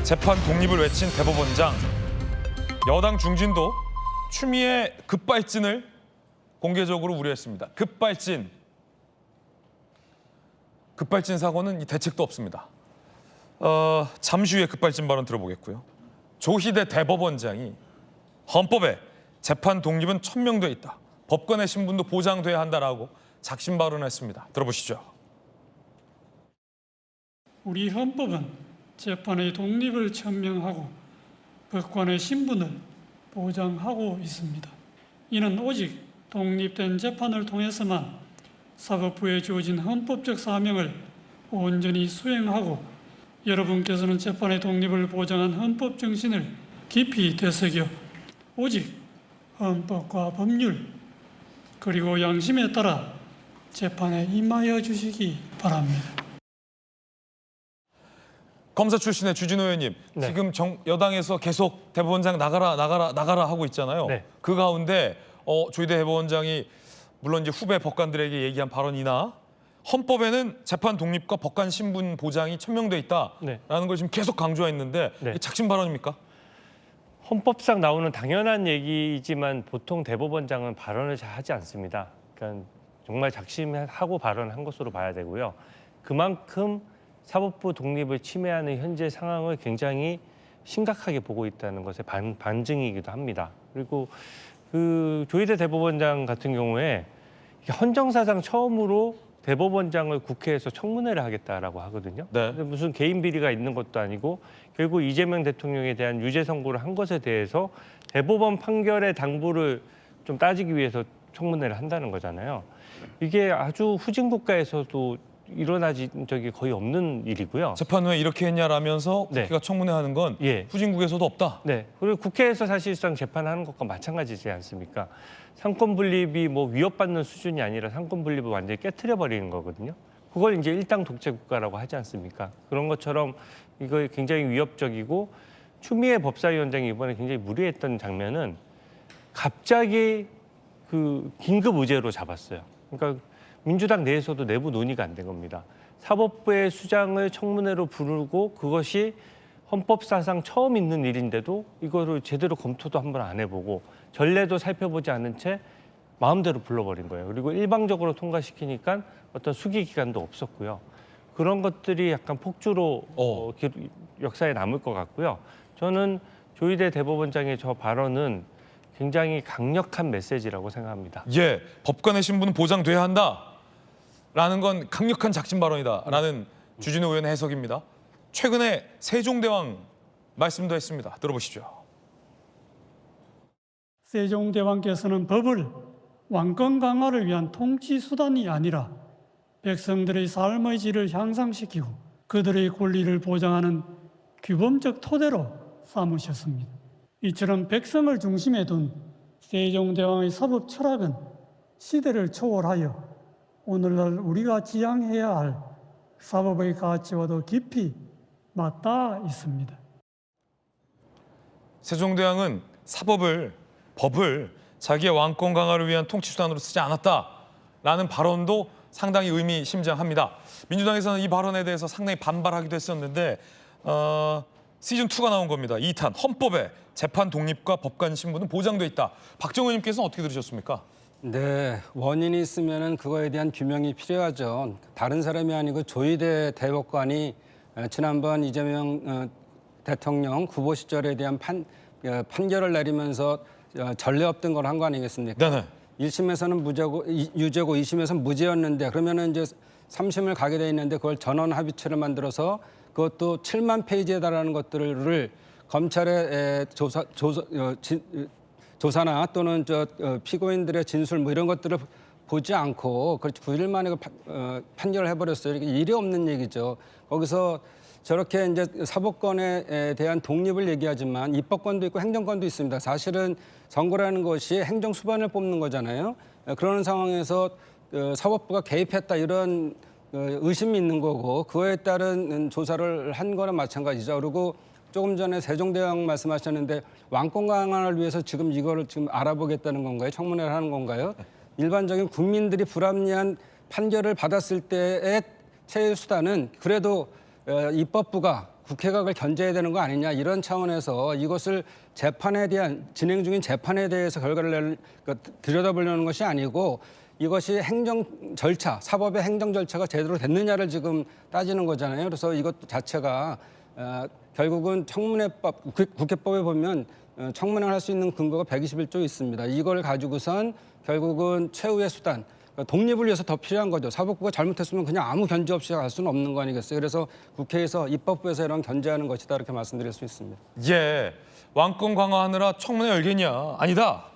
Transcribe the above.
재판 독립을 외친 대법원장. 여당 중진도 추미애 급발진을 공개적으로 우려했습니다. 급발진 사고는 대책도 없습니다. 잠시 후에 급발진 발언 들어보겠고요. 조희대 대법원장이 헌법에 재판 독립은 천명돼 있다. 법관의 신분도 보장돼야 한다라고 작심 발언했습니다. 들어보시죠. 우리 헌법은 재판의 독립을 천명하고 법관의 신분을 보장하고 있습니다. 이는 오직 독립된 재판을 통해서만 사법부에 주어진 헌법적 사명을 온전히 수행하고 여러분께서는 재판의 독립을 보장한 헌법 정신을 깊이 되새겨 오직 헌법과 법률 그리고 양심에 따라 재판에 임하여 주시기 바랍니다. 검사 출신의 주진우 의원님, 네. 지금 여당에서 계속 대법원장 나가라 하고 있잖아요. 네. 그 가운데 조희대 대법원장이 물론 이제 후배 법관들에게 얘기한 발언이나 헌법에는 재판 독립과 법관 신분 보장이 천명돼 있다라는 네. 걸 지금 계속 강조했는데 네. 이게 작심 발언입니까? 헌법상 나오는 당연한 얘기이지만 보통 대법원장은 발언을 잘 하지 않습니다. 그러니까 정말 작심하고 발언한 것으로 봐야 되고요. 그만큼 사법부 독립을 침해하는 현재 상황을 굉장히 심각하게 보고 있다는 것의 반증이기도 합니다. 그리고 그 조희대 대법원장 같은 경우에 헌정사상 처음으로 대법원장을 국회에서 청문회를 하겠다라고 하거든요. 네. 근데 무슨 개인 비리가 있는 것도 아니고 결국 이재명 대통령에 대한 유죄 선고를 한 것에 대해서 대법원 판결의 당부를 좀 따지기 위해서 청문회를 한다는 거잖아요. 이게 아주 후진 국가에서도 일어나진 적이 거의 없는 일이고요. 재판 왜 이렇게 했냐라면서 네. 국회가 청문회하는 건 예. 후진국에서도 없다. 네. 그리고 국회에서 사실상 재판하는 것과 마찬가지지 않습니까? 상권 분립이 뭐 위협받는 수준이 아니라 상권 분립을 완전히 깨트려 버리는 거거든요. 그걸 이제 일당 독재 국가라고 하지 않습니까? 그런 것처럼 이거 굉장히 위협적이고 추미애 법사위원장이 이번에 굉장히 무리했던 장면은 갑자기 그 긴급 의제로 잡았어요. 그러니까 민주당 내에서도 내부 논의가 안 된 겁니다. 사법부의 수장을 청문회로 부르고 그것이 헌법사상 처음 있는 일인데도 이거를 제대로 검토도 한번 안 해보고 전례도 살펴보지 않은 채 마음대로 불러버린 거예요. 그리고 일방적으로 통과시키니까 어떤 수기 기간도 없었고요. 그런 것들이 약간 폭주로 역사에 남을 것 같고요. 저는 조희대 대법원장의 저 발언은 굉장히 강력한 메시지라고 생각합니다. 예, 법관의 신분은 보장돼야 한다라는 건 강력한 작심 발언이다라는 주진우 의원의 해석입니다. 최근에 세종대왕 말씀도 했습니다. 들어보시죠. 세종대왕께서는 법을 왕권 강화를 위한 통치 수단이 아니라 백성들의 삶의 질을 향상시키고 그들의 권리를 보장하는 규범적 토대로 삼으셨습니다. 이처럼 백성을 중심에 둔 세종대왕의 사법 철학은 시대를 초월하여 오늘날 우리가 지향해야 할 사법의 가치와도 깊이 맞닿아 있습니다. 세종대왕은 법을 자기의 왕권 강화를 위한 통치 수단으로 쓰지 않았다라는 발언도 상당히 의미심장합니다. 민주당에서는 이 발언에 대해서 상당히 반발하기도 했었는데 시즌2가 나온 겁니다. 2탄 헌법에 재판 독립과 법관 신분은 보장돼 있다. 박정우 의원님께서는 어떻게 들으셨습니까? 네, 원인이 있으면 그거에 대한 규명이 필요하죠. 다른 사람이 아니고 조희대 대법관이 지난번 이재명 대통령 후보 시절에 대한 판결을 내리면서 전례 없던 걸 한 거 아니겠습니까? 네네. 1심에서는 유죄고 2심에서는 무죄였는데 그러면은 이제 3심을 가게 돼 있는데 그걸 전원 합의체를 만들어서 그것도 7만 페이지에 달하는 것들을 검찰의 조사나 또는 피고인들의 진술 뭐 이런 것들을 보지 않고 9일 만에 판결을 해버렸어요. 이게 일이 없는 얘기죠. 거기서 저렇게 이제 사법권에 대한 독립을 얘기하지만 입법권도 있고 행정권도 있습니다. 사실은 선거라는 것이 행정 수반을 뽑는 거잖아요. 그런 상황에서 사법부가 개입했다 이런 의심이 있는 거고 그에 따른 조사를 한 거나 마찬가지죠. 그리고 조금 전에 세종대왕 말씀하셨는데 왕권 강화를 위해서 지금 이거를 지금 알아보겠다는 건가요? 청문회를 하는 건가요? 일반적인 국민들이 불합리한 판결을 받았을 때의 최애 수단은 그래도 입법부가 국회가 그걸 견제해야 되는 거 아니냐 이런 차원에서 이것을 재판에 대한 진행 중인 재판에 대해서 결과를 들여다보려는 것이 아니고 이것이 행정 절차, 사법의 행정 절차가 제대로 됐느냐를 지금 따지는 거잖아요. 그래서 이것 자체가 결국은 청문회법, 국회법에 보면 청문회를 할 수 있는 근거가 121조 있습니다. 이걸 가지고선 결국은 최후의 수단, 독립을 위해서 더 필요한 거죠. 사법부가 잘못했으면 그냥 아무 견제 없이 갈 수는 없는 거 아니겠어요. 그래서 국회에서 입법부에서 이런 견제하는 것이다 이렇게 말씀드릴 수 있습니다. 예, 왕권 강화하느라 청문회 열겠냐? 아니다.